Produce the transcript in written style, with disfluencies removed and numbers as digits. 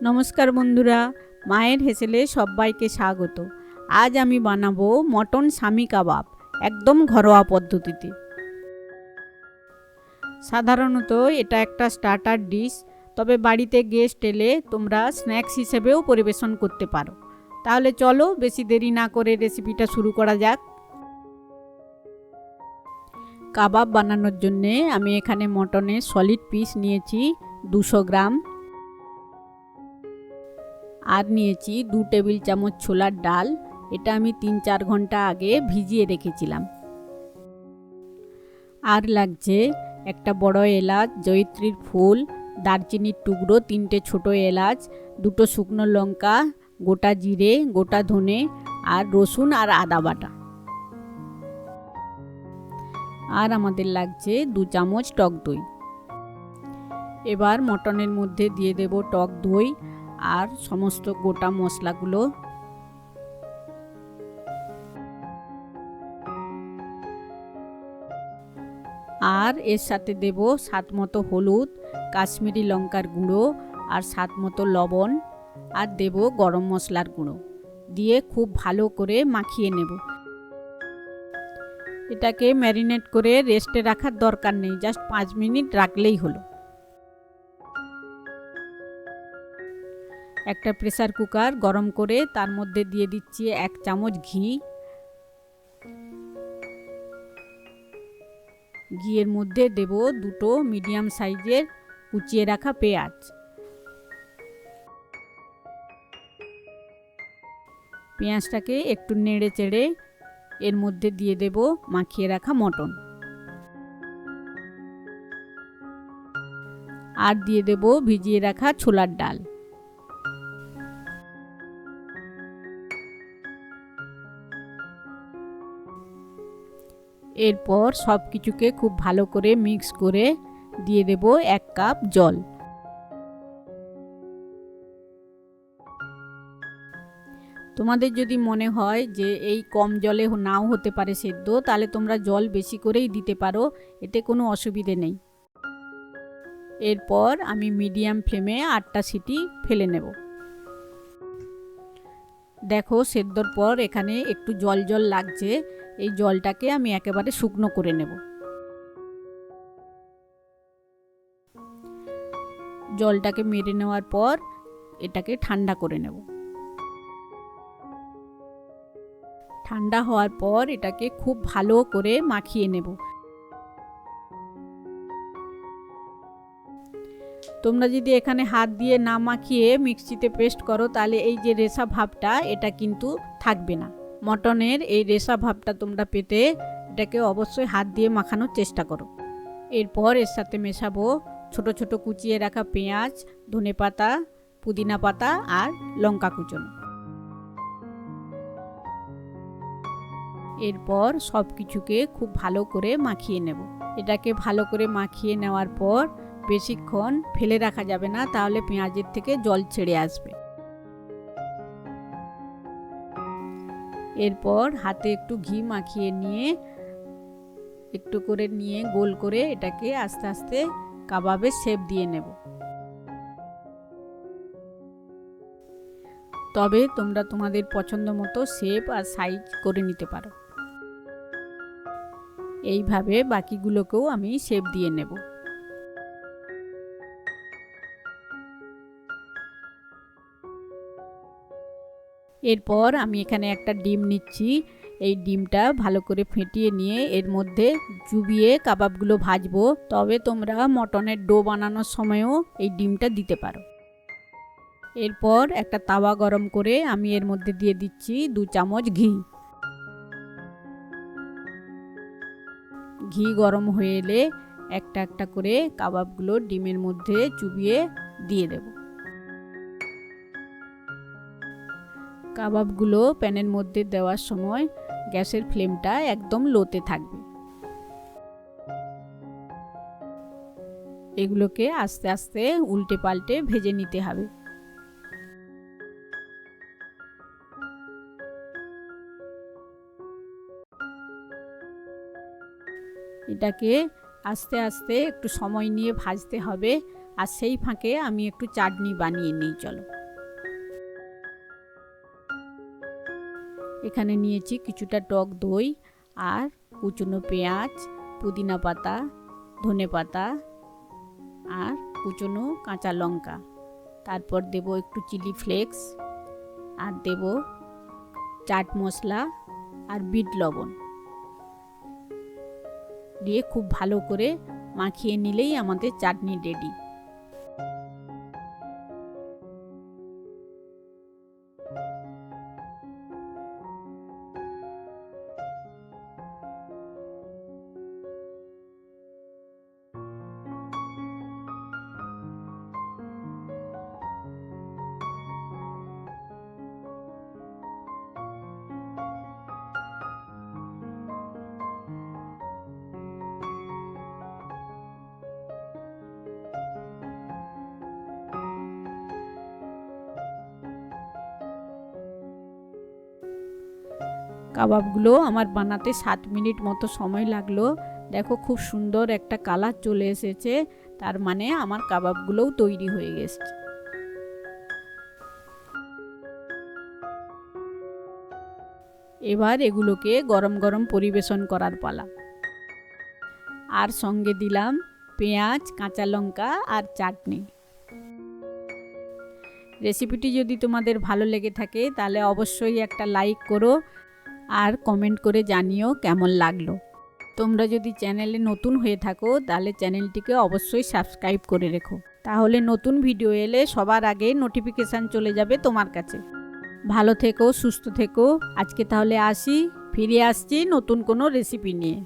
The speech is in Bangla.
নমস্কার বন্ধুরা, মায়ের হেসেলে সবাইকে স্বাগত। আজ আমি বানাবো মটন শামি কাবাব, একদম ঘরোয়া পদ্ধতিতে। সাধারণত এটা একটা স্টার্টার ডিশ, তবে বাড়িতে গেস্ট এলে তোমরা স্ন্যাক্স হিসেবেও পরিবেশন করতে পারো। তাহলে চলো বেশি দেরি না করে রেসিপিটা শুরু করা যাক। কাবাব বানানোর জন্যে আমি এখানে মটনের সলিড পিস নিয়েছি 200 গ্রাম, আর নিয়েছি 2 টেবিল চামচ ছোলার ডাল। এটা আমি 3-4 ঘন্টা আগে ভিজিয়ে রেখেছিলাম। আর লাগছে একটা বড় এলাচ, জয়িত্রীর ফুল, দারচিনির টুকরো 3টে ছোট এলাচ, 2টো শুকনো লঙ্কা, গোটা জিরে, গোটা ধনে, আর রসুন আর আদা বাটা। আর আমাদের লাগছে 2 চামচ টক দই। এবার মটনের মধ্যে দিয়ে দেব টক দই আর সমস্ত গোটা মশলাগুলো। আর এর সাথে দেব স্বাদমতো হলুদ, কাশ্মীরি লঙ্কার গুঁড়ো আর স্বাদমতো লবণ, আর দেব গরম মশলার গুঁড়ো দিয়ে খুব ভালো করে মাখিয়ে নেব। এটাকে ম্যারিনেট করে রেস্টে রাখার দরকার নেই, জাস্ট 5 মিনিট রাখলেই হলো। একটা প্রেসার কুকার গরম করে তার মধ্যে দিয়ে দিচ্ছি 1 চামচ ঘি। ঘিয়ের মধ্যে দেব 2টো মিডিয়াম সাইজের কুচিয়ে রাখা পেঁয়াজ। পেঁয়াজটাকে একটু নেড়ে চেড়ে এর মধ্যে দিয়ে দেব মাখিয়ে রাখা মটন, আর দিয়ে দেব ভিজিয়ে রাখা ছোলার ডাল। এরপর সব কিছুকে খুব ভালো করে মিক্স করে দিয়ে দেব 1 কাপ জল। তোমাদের যদি মনে হয় যে এই কম জলে নাও হতে পারে সেদ্ধ, তাহলে তোমরা জল বেশি করেই দিতে পারো, এতে কোনো অসুবিধে নেই। এরপর আমি মিডিয়াম ফ্লেমে 8টা সিটি ফেলে নেব। দেখো সেদ্ধর পর এখানে একটু জল জল লাগছে, এই জলটাকে আমি একেবারে শুকনো করে নেব। জলটাকে মেরে নেওয়ার পর এটাকে ঠান্ডা করে নেব। ঠান্ডা হওয়ার পর এটাকে খুব ভালো করে মাখিয়ে নেব। তোমরা যদি এখানে হাত দিয়ে না মাখিয়ে মিক্সিতে পেস্ট করো, তাহলে এই যে রেশা ভাবটা এটা কিন্তু থাকবে না। মটনের এই রেশা ভাবটা তোমরা পেতে এটাকে অবশ্যই হাত দিয়ে মাখানোর চেষ্টা করো। এরপর এর সাথে মেশাবো ছোট ছোট কুচিয়ে রাখা পেঁয়াজ, ধনেপাতা, পুদিনা পাতা আর লঙ্কা কুচনো। এরপর সব কিছুকে খুব ভালো করে মাখিয়ে নেব। এটাকে ভালো করে মাখিয়ে নেওয়ার পর বেশিক্ষণ ফেলে রাখা যাবে না, তাহলে পেঁয়াজের থেকে জল ছেড়ে আসবে। এরপর হাতে একটু ঘি মাখিয়ে নিয়ে একটু করে নিয়ে গোল করে এটাকে আস্তে আস্তে কাবাবের শেপ দিয়ে নেব। তবে তোমরা তোমাদের পছন্দ মতো শেপ আর সাইজ করে নিতে পারো। এইভাবে বাকিগুলোকেও আমি শেপ দিয়ে নেব। এরপর আমি এখানে একটা ডিম নিচ্ছি। এই ডিমটা ভালো করে ফেটিয়ে নিয়ে এর মধ্যে চুবিয়ে কাবাবগুলো ভাজবো। তবে তোমরা মটনের ডো বানানোর সময়ও এই ডিমটা দিতে পারো। এরপর একটা তাওয়া গরম করে আমি এর মধ্যে দিয়ে দিচ্ছি 2 চামচ ঘি। ঘি গরম হয়ে এলে একটা একটা করে কাবাবগুলো ডিমের মধ্যে চুবিয়ে দিয়ে দেব। কাবাবগুলো প্যানের মধ্যে দেওয়ার সময় গ্যাসের ফ্লেমটা একদম লোতে থাকবে। এগুলোকে আস্তে আস্তে উল্টে পাল্টে ভেজে নিতে হবে। এটাকে আস্তে আস্তে একটু সময় নিয়ে ভাজতে হবে, আর সেই ফাঁকে আমি একটু চাটনি বানিয়ে নিই। চলো, এখানে নিয়েছি কিছুটা টক দই আর কুচনো পেঁয়াজ, পুদিনা পাতা, ধনে পাতা আর কুচনো কাঁচা লঙ্কা। তারপর দেব একটু চিলি ফ্লেক্স আর দেব চাট মশলা আর বিট লবণ দিয়ে খুব ভালো করে মাখিয়ে নিলেই আমাদের চাটনি রেডি। কাবাবগুলো আমার বানাতে 7 মিনিট মতো সময় লাগলো। দেখো খুব সুন্দর একটা কালার চলে এসেছে, তার মানে আমার কাবাবগুলোও তৈরি হয়ে গেছে। এবার এগুলোকে গরম গরম পরিবেশন করার পালা। আর সঙ্গে দিলাম পেঁয়াজ, কাঁচা লঙ্কা আর চাটনি। রেসিপিটি যদি তোমাদের ভালো লেগে থাকে তাহলে অবশ্যই একটা লাইক করো আর কমেন্ট করে জানিও কেমন লাগলো। তোমরা যদি চ্যানেলে নতুন হয়ে থাকো তাহলে চ্যানেলটিকে অবশ্যই সাবস্ক্রাইব করে রেখো, তাহলে নতুন ভিডিও এলে সবার আগে নোটিফিকেশান চলে যাবে তোমার কাছে। ভালো থেকো, সুস্থ থেকো। আজকে তাহলে আসি, ফিরে আসছি নতুন কোনো রেসিপি নিয়ে।